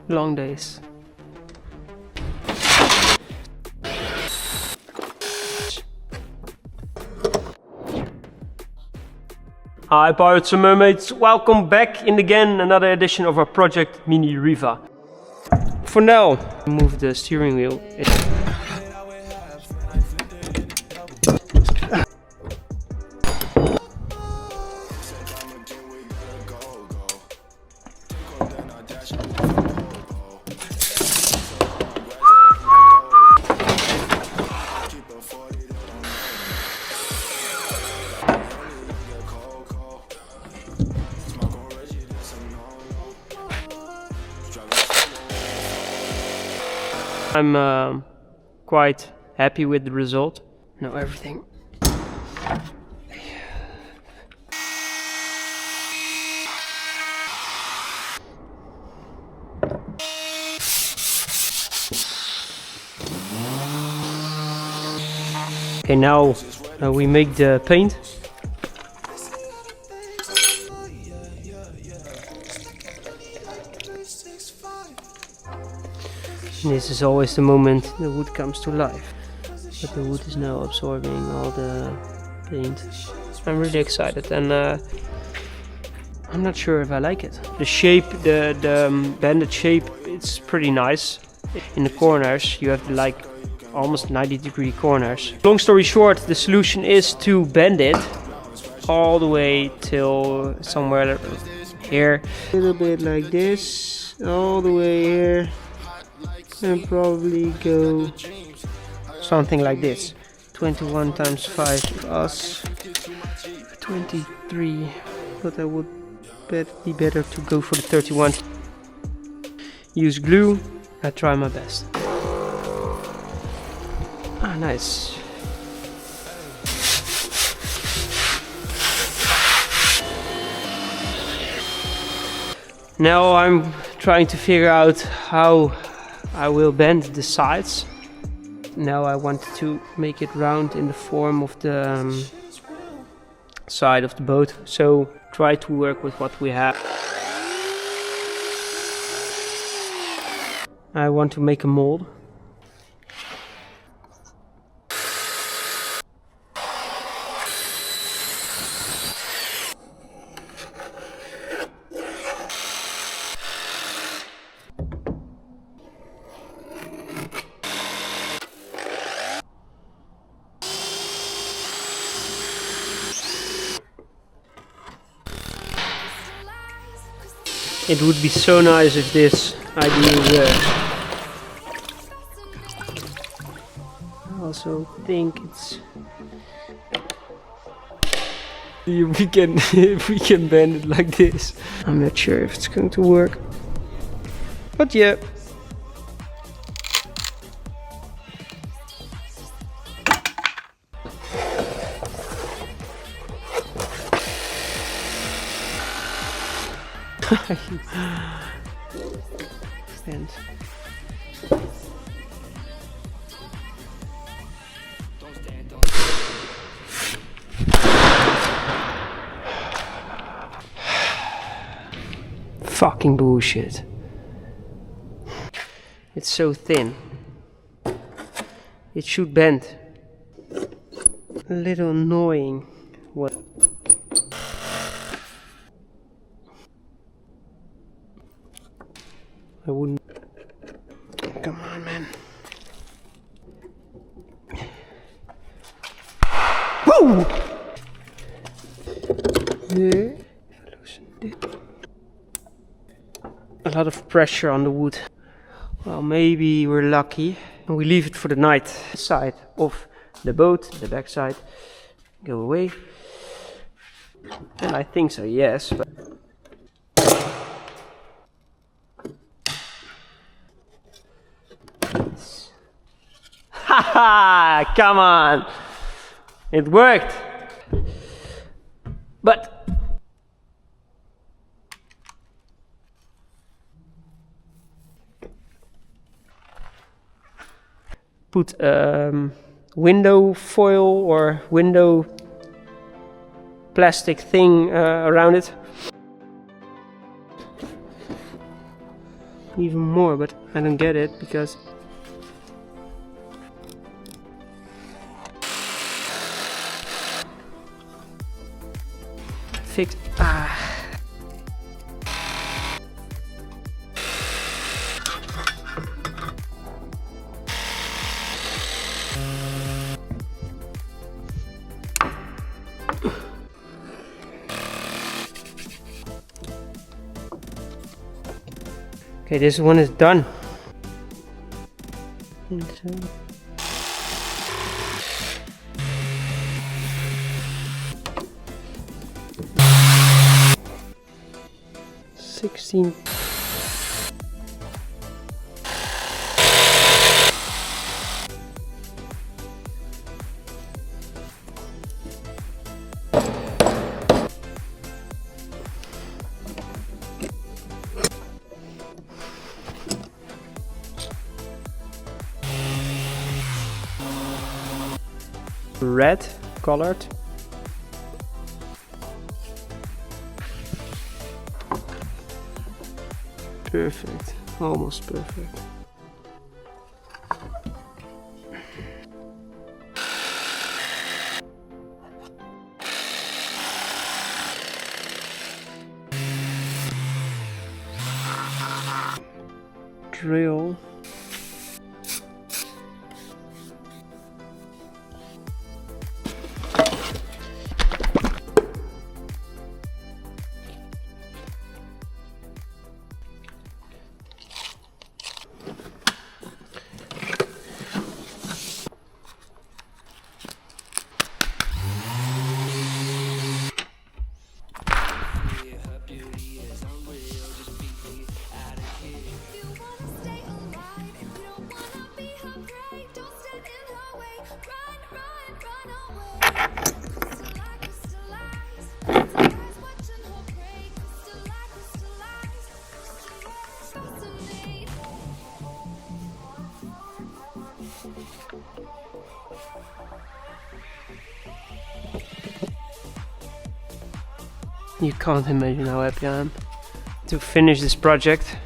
long days. Hi pirates and mermaids, welcome back in again another edition of our project Mini Riva. For now, move the steering wheel. I'm quite happy with the result. Now everything. Okay, now we make the paint. This is always the moment the wood comes to life. But the wood is now absorbing all the paint. I'm really excited, and I'm not sure if I like it. The shape, the banded shape, it's pretty nice. In the corners you have like almost 90-degree corners. Long story short, the solution is to bend it all the way till somewhere here. A little bit like this, all the way here. And probably go something like this. 21 times 5 plus 23. But I would be better to go for the 31. Use glue. I try my best. Ah, nice. Now I'm trying to figure out how I will bend the sides. Now I want to make it round in the form of the side of the boat. So try to work with what we have. I want to make a mold. It would be so nice if this idea worked. I also think it's... we can bend it like this. I'm not sure if it's going to work. But yeah. And fucking bullshit. It's so thin. It should bend. A little annoying. What? I wouldn't. Come on, man. Woo! Yeah. A lot of pressure on the wood. Well, maybe we're lucky and we leave it for the night. Side of the boat, the back side, go away. And I think so, yes. But haha! Come on! It worked! But put window foil or window plastic thing around it. even more, but I don't get it because fix. Okay, this one is done. And so 16. Red colored. Perfect, almost perfect. Drill. You can't imagine how happy I am to finish this project.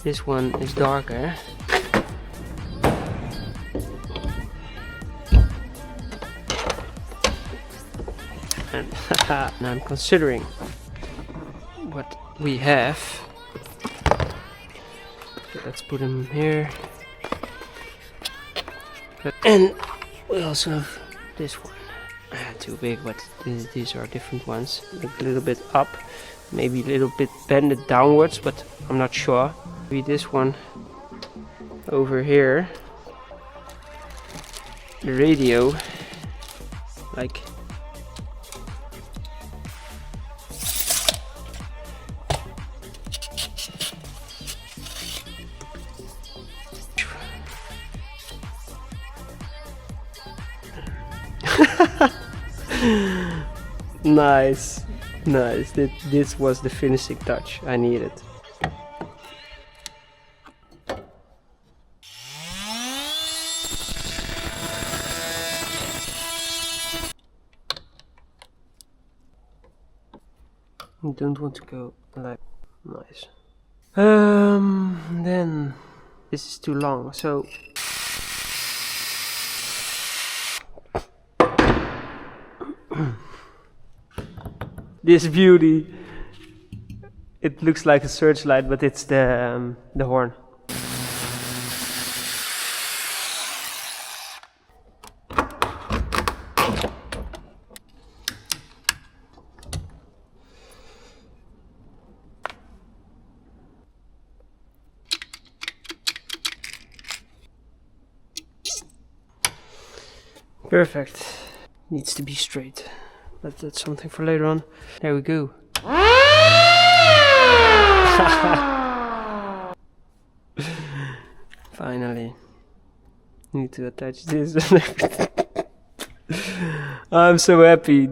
This one is darker. And now I'm considering what we have. So let's put them here. And we also have this one. Too big, but these are different ones. Look a little bit up, maybe a little bit bended downwards, but I'm not sure. Maybe this one over here. The radio, like nice, nice. This was the finishing touch I needed. I don't want to go like nice. Then this is too long, so this beauty, it looks like a searchlight, but it's the horn. Perfect. Needs to be straight. But that's something for later on. There we go. Finally. Need to attach this and everything. I'm so happy.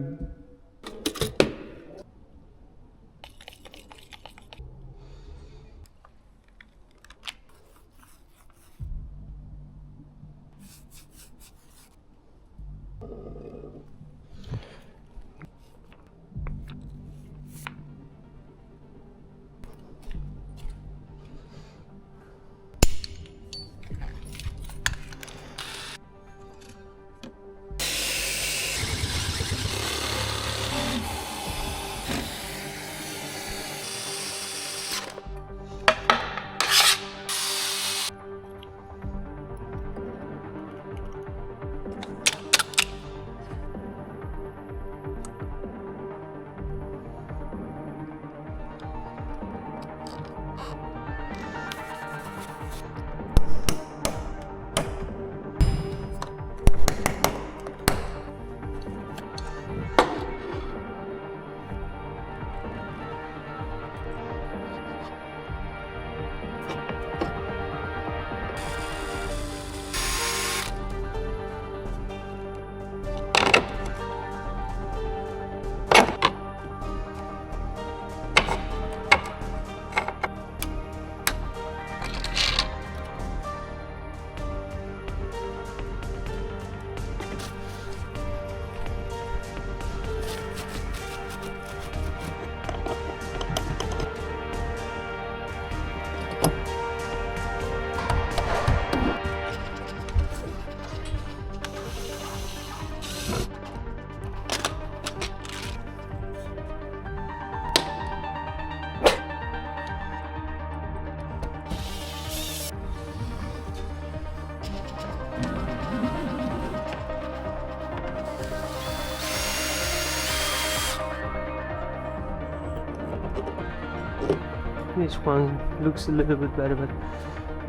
This one looks a little bit better, but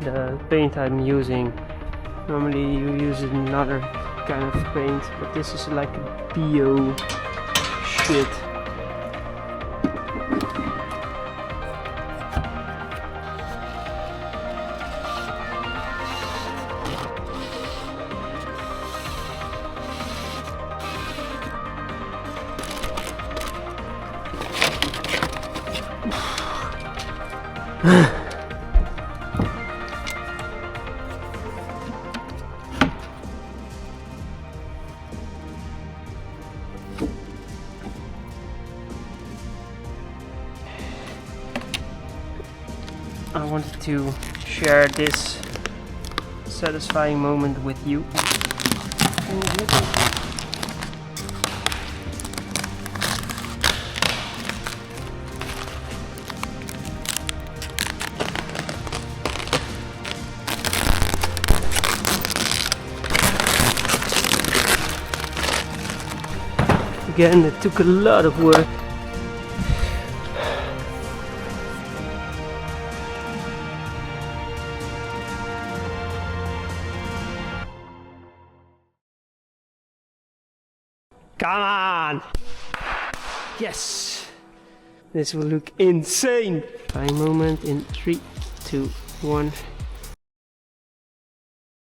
the paint I'm using, normally you use another kind of paint, but this is like a bio shit. I wanted to share this satisfying moment with you. Again, it took a lot of work. Come on! Yes! This will look insane! Fine moment in 3, 2, 1.